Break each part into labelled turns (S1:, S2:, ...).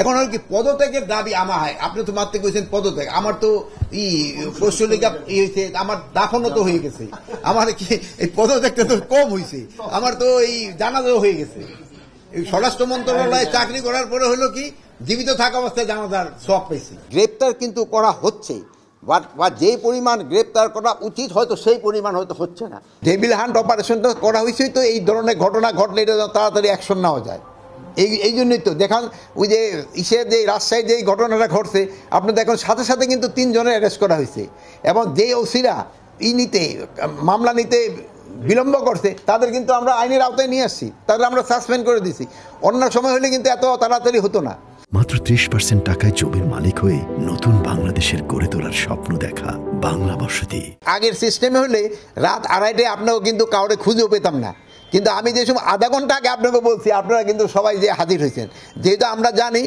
S1: এখন আর কি পদত্যাগের দাবি আমার হয়, আপনি তো মাত্র কইছেন পদত্যাগ, আমার তো পশ্চিমলিগা হয়েছে, আমার দাফনও তো হয়ে গেছে, আমার কি এই পদত্যাগটা তো কম হয়েছে, আমার তো এই জানাজাও হয়ে গেছে। এই স্বরাষ্ট্র মন্ত্রণালয়ে চাকরি করার পরে হলো কি জীবিত থাকা অবস্থায় জানাজার সওয়াব পেয়েছি। গ্রেপ্তার কিন্তু করা হচ্ছে, বা যে পরিমাণ গ্রেপ্তার করা উচিত হয়তো সেই পরিমাণ হয়তো হচ্ছে না। ডেভিল হান্ট অপারেশনটা করা হয়েছে তো এই ধরনের ঘটনা ঘটলে এটা তাড়াতাড়ি অ্যাকশন নেওয়া যায়। এই জন্যই তো দেখান ওই যে যে রাজশাহীর যে ঘটনাটা ঘটছে, আপনি দেখুন সাথে সাথে কিন্তু 3 জনের অ্যারেস্ট করা হয়েছে, এবং যে ওসিরা মামলা নিতে বিলম্ব করছে তাদের কিন্তু আমরা আইনের আওতায় নিয়ে আসছি, তাদের আমরা সাসপেন্ড করে দিছি। অন্য সময় হলে কিন্তু এত তাড়াতাড়ি হতো না।
S2: মাত্র 30% টাকায় জমির মালিক হয়ে নতুন বাংলাদেশের গড়ে তোলার স্বপ্ন দেখা বাংলা বসতি।
S1: আগের সিস্টেমে হলে রাত 2:30টায় আপনাকে কিন্তু কাউরে খুঁজেও পেতাম না, কিন্তু আমি যে সময় আধা ঘন্টা আগে আপনাকে বলছি, আপনারা কিন্তু সবাই যে হাজির হয়েছেন, যেহেতু আমরা জানি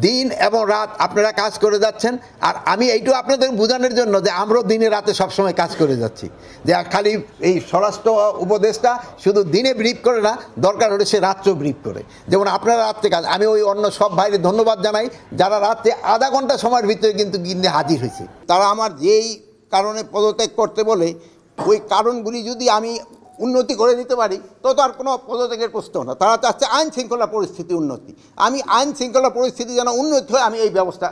S1: দিন এবং রাত আপনারা কাজ করে যাচ্ছেন। আর আমি এইটুকু আপনাদের বোঝানোর জন্য যে আমরাও দিনে রাতে সবসময় কাজ করে যাচ্ছি, যে খালি এই স্বরাষ্ট্র উপদেষ্টা শুধু দিনে ব্রিফ করে না, দরকার হলে সে রাত্রেও ব্রিফ করে। যেমন আপনারা রাত্রে কাজ, আমি ওই অন্য সব ভাইরে ধন্যবাদ জানাই যারা রাত্রে আধা ঘন্টা সময়ের ভিতরে কিন্তু হাজির হয়েছে। তারা আমার যেই কারণে পদত্যাগ করতে বলে ওই কারণগুলি যদি আমি উন্নতি করে দিতে পারি তো আর কোনো পদত্যাগের প্রশ্ন না। তারা চাচ্ছে আইন শৃঙ্খলা পরিস্থিতি উন্নতি, আমি আইন শৃঙ্খলা পরিস্থিতি যেন উন্নতি হয় আমি এই ব্যবস্থা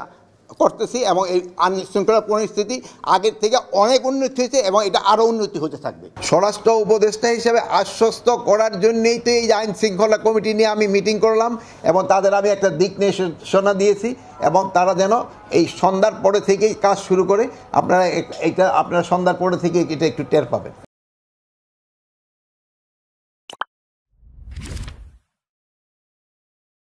S1: করতেছি, এবং এই আইন শৃঙ্খলা পরিস্থিতি আগের থেকে অনেক উন্নতি হয়েছে এবং এটা আরও উন্নতি হতে থাকবে। স্বরাষ্ট্র উপদেষ্টা হিসেবে আশ্বস্ত করার জন্যই তো এই আইন শৃঙ্খলা কমিটি নিয়ে আমি মিটিং করলাম, এবং তাদের আমি একটা দিক নির্দেশনা দিয়েছি, এবং তারা যেন এই সন্ধ্যার পরে থেকেই কাজ শুরু করে। আপনারা সন্ধ্যার পরে থেকে এটা একটু টের পাবেন।